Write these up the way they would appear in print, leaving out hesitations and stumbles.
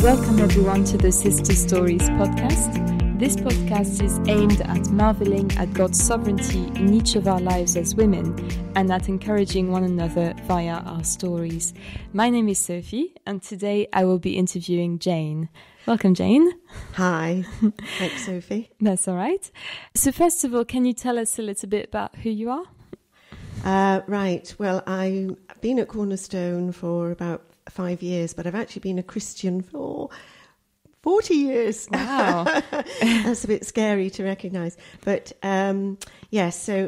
Welcome everyone to the Sister Stories podcast. This podcast is aimed at marveling at God's sovereignty in each of our lives as women and at encouraging one another via our stories. My name is Sophie and today I will be interviewing Jane. Welcome, Jane. Hi. Thanks, Sophie. That's all right. So first of all, can you tell us a little bit about who you are? Right. Well, I've been at Cornerstone for about 5 years, but I've actually been a Christian for 40 years. Wow. That's a bit scary to recognise. But so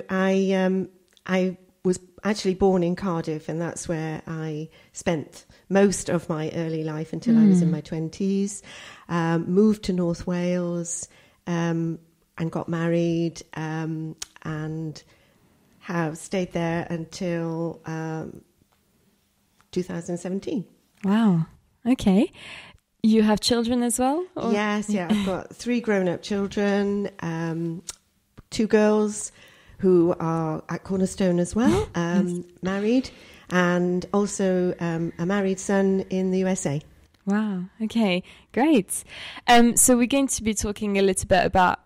I was actually born in Cardiff, and that's where I spent most of my early life until I was in my 20s. Moved to North Wales and got married and have stayed there until 2017. Wow. Okay. You have children as well? Or? Yes, yeah. I've got 3 grown-up children, 2 girls who are at Cornerstone as well, married, and also a married son in the USA. Wow. Okay, great. So we're going to be talking a little bit about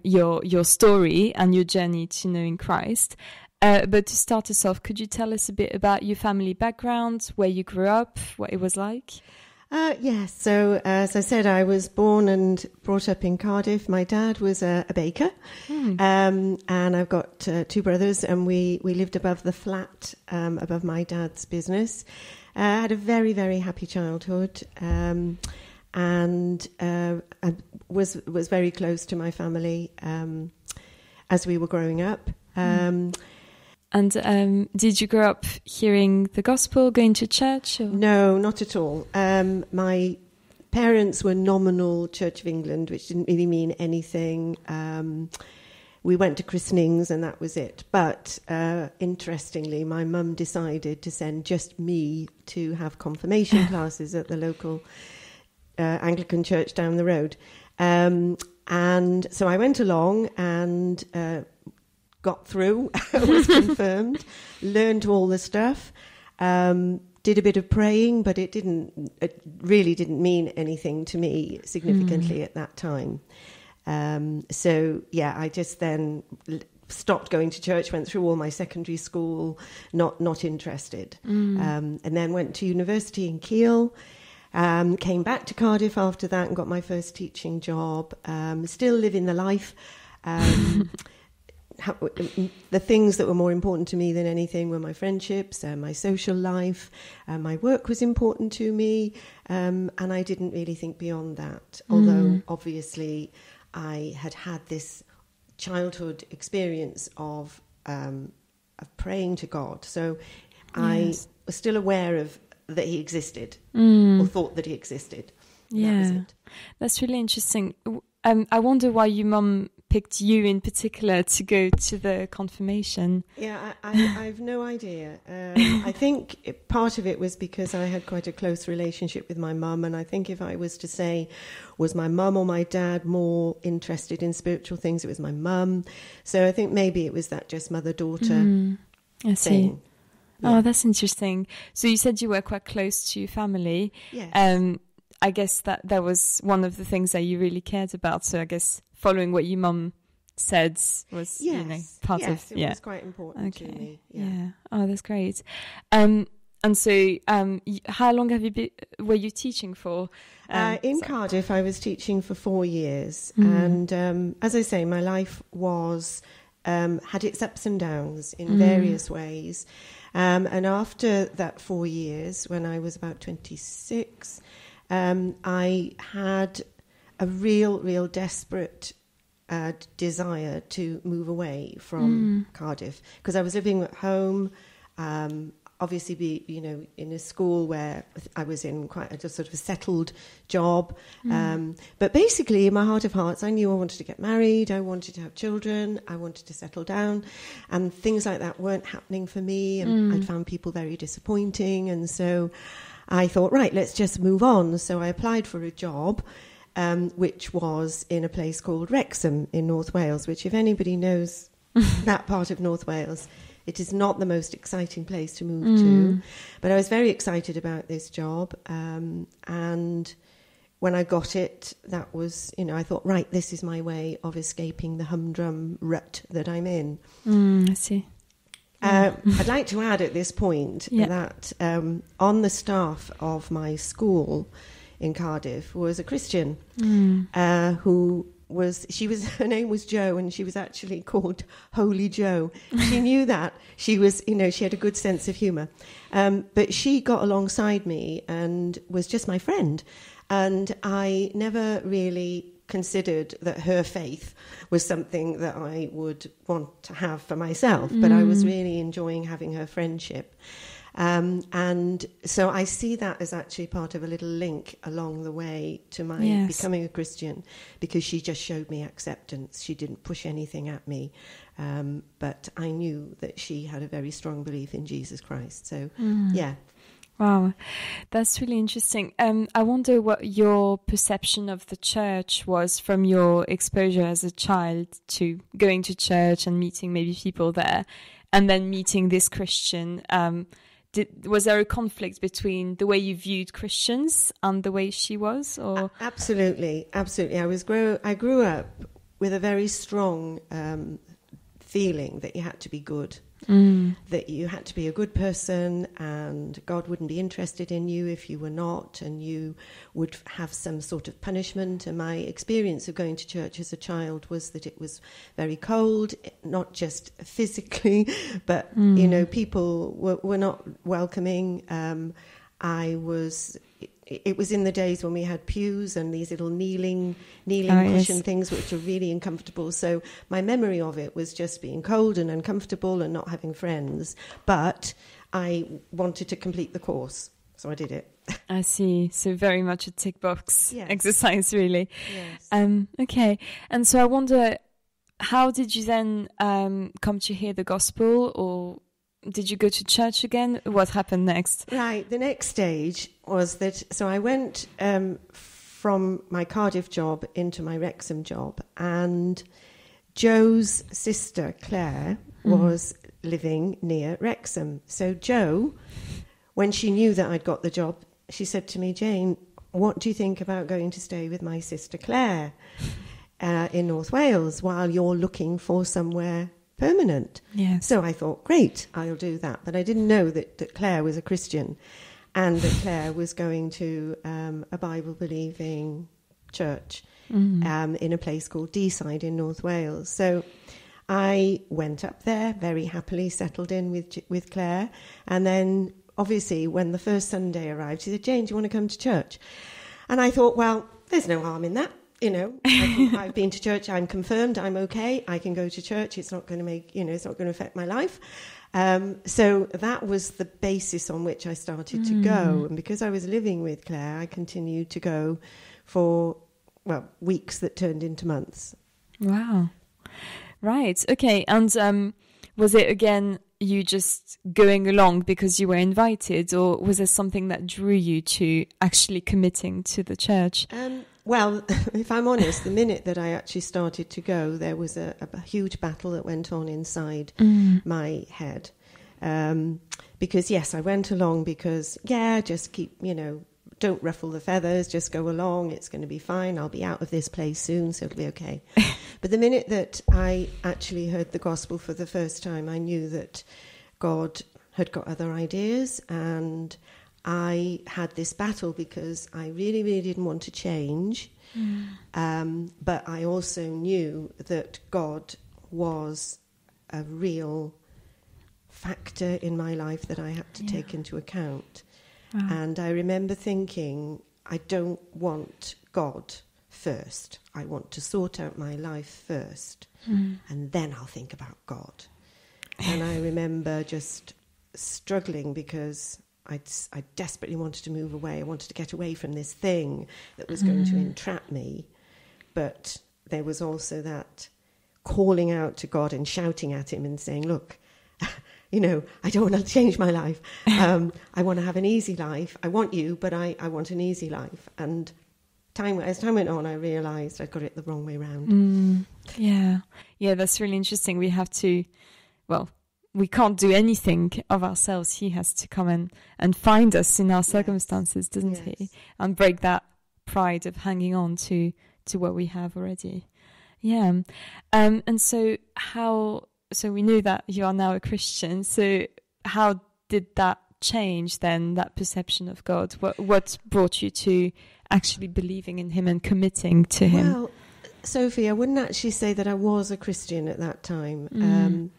your story and your journey to knowing Christ. But to start us off, could you tell us a bit about your family background, where you grew up, what it was like? Yes. So, as I said, I was born and brought up in Cardiff. My dad was a baker, and I've got 2 brothers, and we lived above the flat, above my dad's business. I had a very, very happy childhood, and I was very close to my family as we were growing up. And did you grow up hearing the gospel, going to church? Or? No, not at all. My parents were nominal Church of England, which didn't really mean anything. We went to christenings and that was it. But interestingly, my mum decided to send just me to have confirmation classes at the local Anglican church down the road. And so I went along and got through, was confirmed, learned all the stuff, did a bit of praying, but it really didn't mean anything to me significantly at that time. I just then stopped going to church, went through all my secondary school, not interested, and then went to university in Kiel. Came back to Cardiff after that and got my first teaching job. Still living the life. The things that were more important to me than anything were my friendships, my social life, my work was important to me, and I didn't really think beyond that. Although obviously I had this childhood experience of praying to God, so I was still aware of that He existed, or thought that He existed. Yeah, that was it. That's really interesting. I wonder why your mum picked you in particular to go to the confirmation. Yeah, I've no idea. I think part of it was because I had quite a close relationship with my mum, and I think if I was to say, was my mum or my dad more interested in spiritual things, it was my mum. So I think maybe it was that just mother-daughter I see. thing. Yeah. Oh, that's interesting. So you said you were quite close to your family. Yes. I guess that was one of the things that you really cared about. So I guess following what your mum said was, part of... Yes, it was quite important to me. Yeah. Oh, that's great. And so how long were you teaching for? In Cardiff, I was teaching for 4 years. And as I say, my life had its ups and downs in various ways. And after that 4 years, when I was about 26... I had a real desperate desire to move away from Cardiff, because I was living at home, obviously in a school where I was in quite a sort of a settled job. But basically, in my heart of hearts, I knew I wanted to get married, I wanted to have children, I wanted to settle down, and things like that weren't happening for me, and I'd found people very disappointing, and so I thought, right, let's just move on. So I applied for a job, which was in a place called Wrexham in North Wales, which if anybody knows that part of North Wales, it is not the most exciting place to move to. But I was very excited about this job. And when I got it, that was, I thought, right, this is my way of escaping the humdrum rut that I'm in. I see. I'd like to add at this point that on the staff of my school in Cardiff was a Christian who her name was Jo, and she was actually called Holy Jo. She knew that. She was, she had a good sense of humour. But she got alongside me and was just my friend. And I never really considered that her faith was something that I would want to have for myself, but I was really enjoying having her friendship. And so I see that as actually part of a little link along the way to my becoming a Christian, because she just showed me acceptance. She didn't push anything at me, but I knew that she had a very strong belief in Jesus Christ. So, Wow, that's really interesting. I wonder what your perception of the church was from your exposure as a child to going to church and meeting maybe people there, and then meeting this Christian. Was there a conflict between the way you viewed Christians and the way she was? Or absolutely. I grew up with a very strong feeling that you had to be good. That you had to be a good person, and God wouldn't be interested in you if you were not, and you would have some sort of punishment. And my experience of going to church as a child was that it was very cold, not just physically, but people were not welcoming. It was in the days when we had pews and these little kneeling cushion things, which are really uncomfortable. So my memory of it was just being cold and uncomfortable and not having friends. But I wanted to complete the course, so I did it. I see. So very much a tick box exercise, really. Yes. Okay. And so I wonder, how did you then come to hear the gospel, or did you go to church again? What happened next? Right. The next stage was that, so I went from my Cardiff job into my Wrexham job, and Jo's sister, Claire, was living near Wrexham. So Jo, when she knew that I'd got the job, she said to me, Jane, what do you think about going to stay with my sister Claire in North Wales while you're looking for somewhere permanent? Yes. So I thought, great, I'll do that. But I didn't know that Claire was a Christian, and that Claire was going to a Bible-believing church in a place called Deeside in North Wales. So I went up there, very happily settled in with Claire. And then, obviously, when the first Sunday arrived, she said, Jane, do you want to come to church? And I thought, well, there's no harm in that. I've been to church, I'm confirmed, I'm okay, I can go to church, it's not going to it's not going to affect my life. So that was the basis on which I started to go. And because I was living with Claire, I continued to go for, weeks that turned into months. Wow. Right. Okay. And was it, again, you just going along because you were invited, or was there something that drew you to actually committing to the church? Well, if I'm honest, the minute that I actually started to go, there was a huge battle that went on inside my head. Because, yes, I went along because, just keep, don't ruffle the feathers, just go along, it's going to be fine, I'll be out of this place soon, so it'll be okay. But the minute that I actually heard the gospel for the first time, I knew that God had got other ideas, and I had this battle because I really, really didn't want to change. But I also knew that God was a real factor in my life that I had to take into account. Wow. And I remember thinking, I don't want God first. I want to sort out my life first, and then I'll think about God. And I remember just struggling because I desperately wanted to move away. I wanted to get away from this thing that was going to entrap me. But there was also that calling out to God and shouting at him and saying, look, I don't want to change my life. I want to have an easy life. I want you, but I want an easy life. And as time went on, I realised I got it the wrong way round. Yeah, that's really interesting. We have to, we can't do anything of ourselves. He has to come and find us in our circumstances, doesn't he? And break that pride of hanging on to what we have already. Yeah. And so we knew that you are now a Christian. So how did that change then, that perception of God? What brought you to actually believing in him and committing to him? Well, Sophie, I wouldn't actually say that I was a Christian at that time.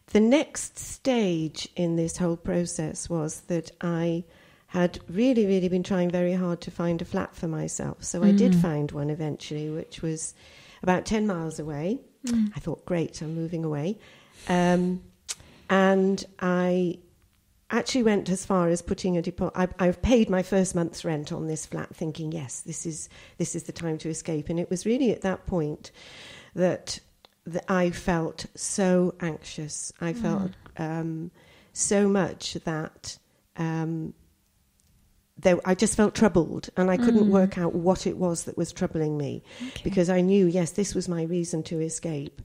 The next stage in this whole process was that I had really, really been trying very hard to find a flat for myself. So I did find one eventually, which was about 10 miles away. I thought, great, I'm moving away. And I actually went as far as putting a deposit. I've paid my first month's rent on this flat, thinking, yes, this is the time to escape. And it was really at that point that I felt so anxious. I felt so much that I just felt troubled, and I couldn't work out what it was that was troubling me, because I knew, yes, this was my reason to escape.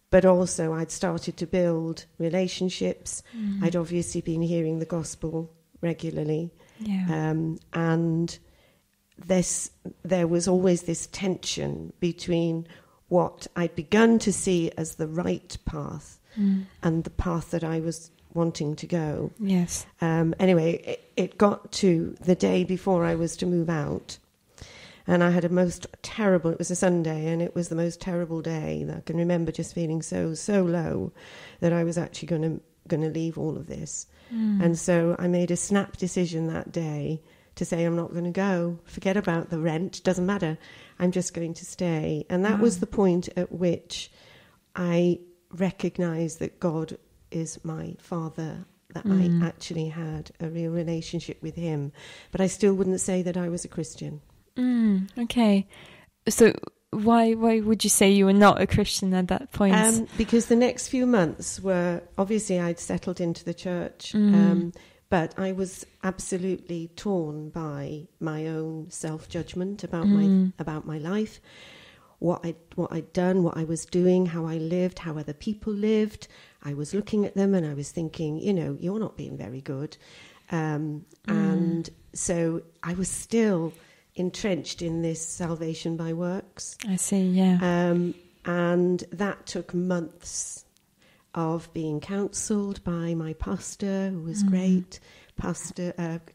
But also I'd started to build relationships. I'd obviously been hearing the gospel regularly. Yeah. And there was always this tension between what I'd begun to see as the right path and the path that I was wanting to go. Yes. Anyway, it got to the day before I was to move out. And I had it was a Sunday, and it was the most terrible day. I can remember just feeling so low that I was actually going to leave all of this. And so I made a snap decision that day to say, I'm not going to go. Forget about the rent. Doesn't matter. I'm just going to stay. And that was the point at which I recognized that God is my Father, that I actually had a real relationship with him. But I still wouldn't say that I was a Christian. Okay. So why would you say you were not a Christian at that point? Because the next few months were, obviously I'd settled into the church, but I was absolutely torn by my own self-judgment about my life, what I'd done, what I was doing, how I lived, how other people lived. I was looking at them and I was thinking, you're not being very good. And so I was still entrenched in this salvation by works. I see, yeah. And that took months of being counselled by my pastor, who was great,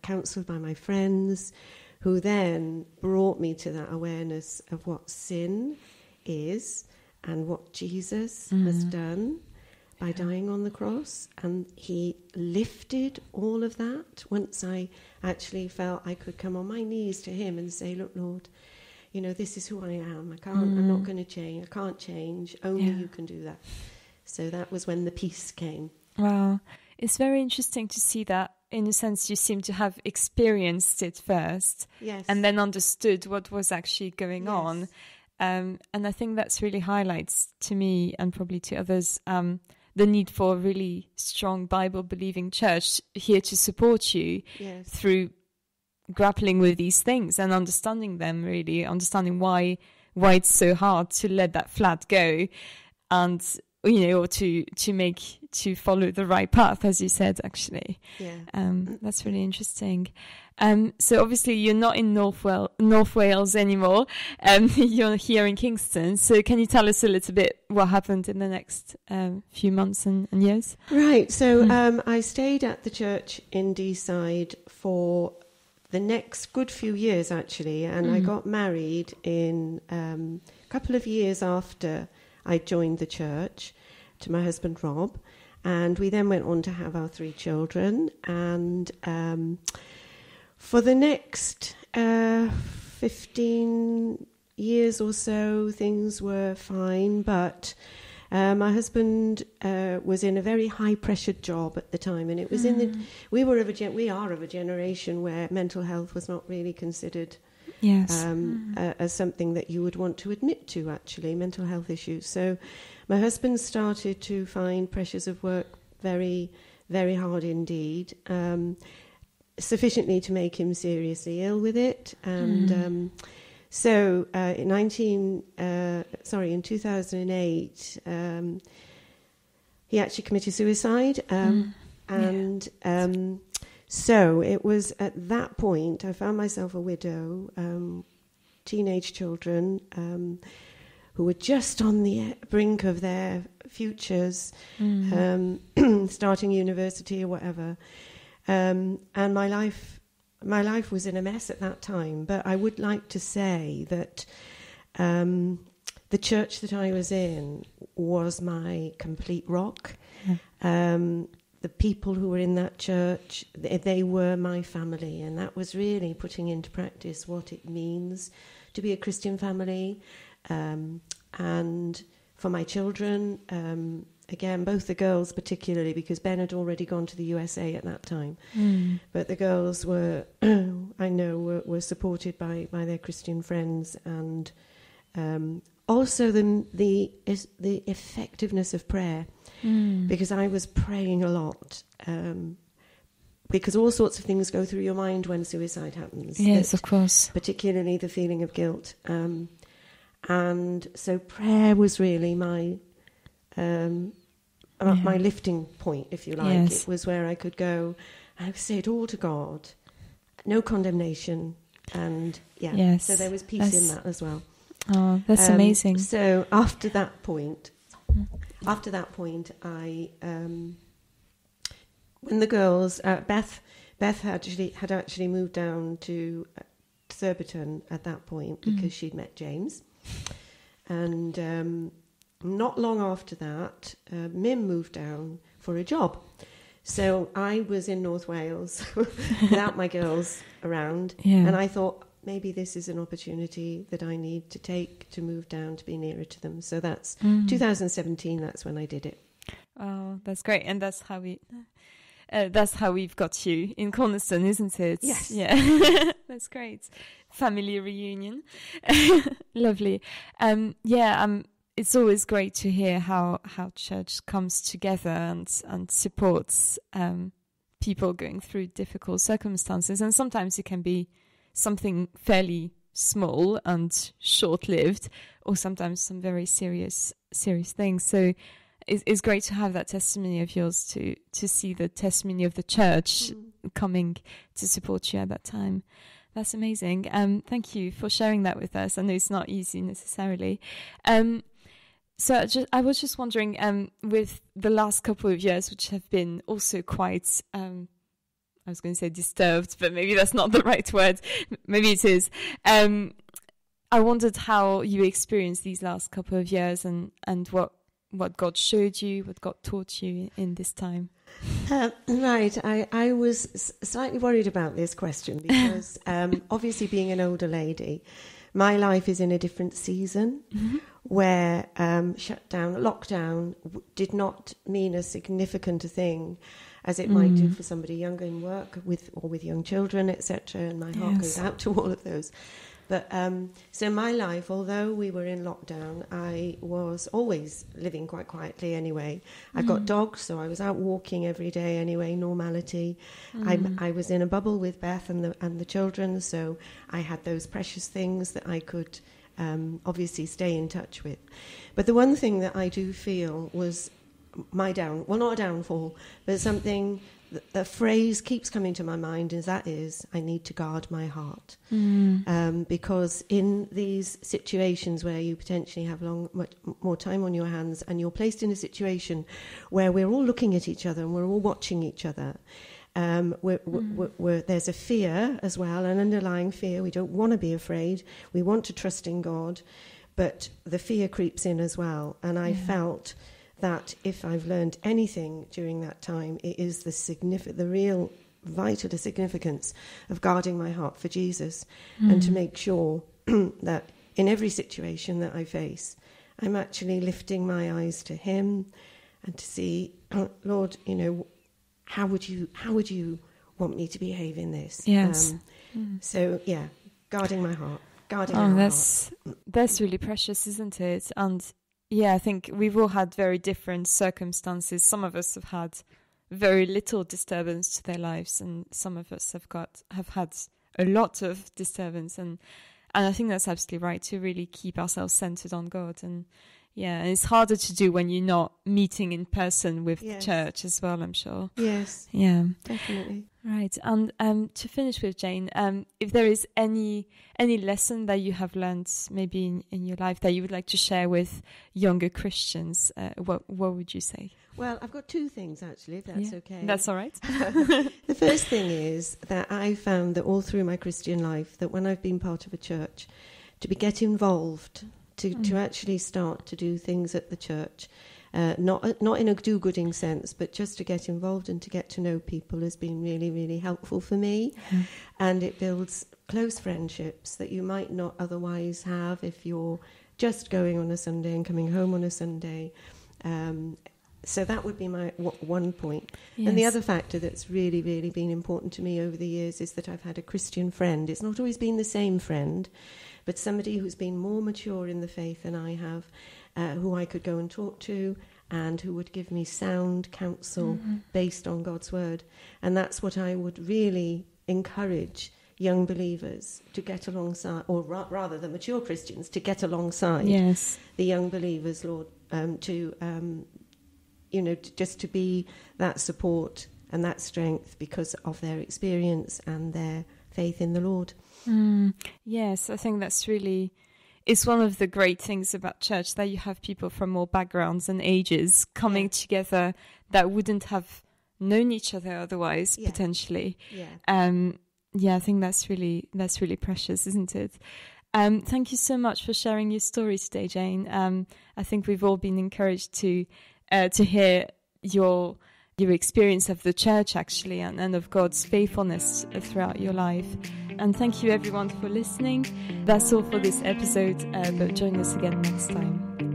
counselled by my friends, who then brought me to that awareness of what sin is and what Jesus has done by dying on the cross. And he lifted all of that once I actually felt I could come on my knees to him and say, look, Lord, this is who I am. I'm not going to change. I can't change. Only you can do that. So that was when the peace came. Wow. It's very interesting to see that, in a sense, you seem to have experienced it first. Yes. And then understood what was actually going on. And I think that's really highlights to me, and probably to others, the need for a really strong Bible-believing church here to support you through grappling with these things and understanding them, really, understanding why it's so hard to let that flat go, and or to follow the right path, as you said, actually. That's really interesting. So obviously you're not in North Wales anymore. You're here in Kingston. So can you tell us a little bit what happened in the next few months and years? Right. So I stayed at the church in Deeside for the next good few years, actually, and I got married in a couple of years after I joined the church to my husband Rob, and we then went on to have our 3 children. And for the next 15 years or so, things were fine, but my husband was in a very high-pressured job at the time, and it was we are of a generation where mental health was not really considered as something that you would want to admit to, actually, mental health issues. So my husband started to find pressures of work very, very hard indeed, sufficiently to make him seriously ill with it. And so in 2008, he actually committed suicide. So it was at that point I found myself a widow teenage children who were just on the brink of their futures, starting university or whatever. And my life was in a mess at that time. But I would like to say that the church that I was in was my complete rock. The people who were in that church, they were my family, and that was really putting into practice what it means to be a Christian family. And for my children, again, both the girls particularly, because Ben had already gone to the USA at that time, but the girls were, I know, were supported by their Christian friends, and also the effectiveness of prayer, because I was praying a lot, because all sorts of things go through your mind when suicide happens. Yes, of course. Particularly the feeling of guilt. And so prayer was really my lifting point, if you like. Yes. It was where I could go and say it all to God, no condemnation, and so there was peace in that as well. Oh, that's amazing. So after that point, I when the girls, Beth had actually moved down to Surbiton at that point because she'd met James, and not long after that, Mim moved down for a job. So I was in North Wales without my girls around, and I thought, maybe this is an opportunity that I need to take to move down to be nearer to them. So that's 2017. That's when I did it. Oh, that's great, and that's how we've got you in Cornerstone, isn't it? Yes. Yeah, that's great. Family reunion, lovely. It's always great to hear how church comes together and supports people going through difficult circumstances, and sometimes it can be something fairly small and short-lived, or sometimes some very serious things. So it's great to have that testimony of yours, to see the testimony of the church coming to support you at that time. That's amazing. Thank you for sharing that with us. I know it's not easy necessarily. So I was just wondering, with the last couple of years, which have been also quite I was going to say disturbed, but maybe that's not the right word. Maybe it is. I wondered how you experienced these last couple of years, and what God showed you, what God taught you in this time. Right. I was slightly worried about this question because obviously being an older lady, my life is in a different season where lockdown did not mean as significant a thing as it might do for somebody younger in work with young children, etc. And my heart goes out to all of those. But so my life, although we were in lockdown, I was always living quite quietly anyway. I've got dogs, so I was out walking every day anyway, normality. I was in a bubble with Beth and the children, so I had those precious things that I could obviously stay in touch with. But the one thing that I do feel was not a downfall, but something, the phrase keeps coming to my mind, is I need to guard my heart. Because in these situations where you potentially have much more time on your hands, and you're placed in a situation where we're all looking at each other and we're all watching each other, there's a fear as well, an underlying fear. We don't want to be afraid. We want to trust in God, but the fear creeps in as well. And I felt that if I've learned anything during that time, it is the real vital significance of guarding my heart for Jesus, and to make sure that in every situation that I face, I'm actually lifting my eyes to Him and to see, Lord, how would you want me to behave in this? Yes. So guarding my heart, that's really precious, isn't it? And I think we've all had very different circumstances. Some of us have had very little disturbance to their lives, and some of us have had a lot of disturbance. And I think that's absolutely right, to really keep ourselves centered on God. And and it's harder to do when you're not meeting in person with the church as well, I'm sure. Yes. Yeah. Definitely. Right. And to finish with, Jane, if there is any lesson that you have learned maybe in your life that you would like to share with younger Christians, what would you say? Well, I've got two things, actually, if that's okay. That's all right. The first thing is that I found that all through my Christian life, that when I've been part of a church, to get involved, to actually start to do things at the church, not in a do-gooding sense, but just to get involved and to get to know people has been really, really helpful for me. Mm. And it builds close friendships that you might not otherwise have if you're just going on a Sunday and coming home on a Sunday. So that would be my one point. Yes. And the other factor that's really, really been important to me over the years is that I've had a Christian friend. It's not always been the same friend, but somebody who's been more mature in the faith than I have, who I could go and talk to and who would give me sound counsel based on God's word. And that's what I would really encourage young believers to get alongside, or rather the mature Christians to get alongside the young believers, Lord, just to be that support and that strength because of their experience and their faith in the Lord. Yes, I think that's really, it's one of the great things about church, that you have people from all backgrounds and ages coming together that wouldn't have known each other otherwise, potentially. I think that's really precious, isn't it? Thank you so much for sharing your story today, Jane. I think we've all been encouraged to hear your experience of the church, actually, and of God's faithfulness throughout your life. And thank you, everyone, for listening. That's all for this episode, but join us again next time.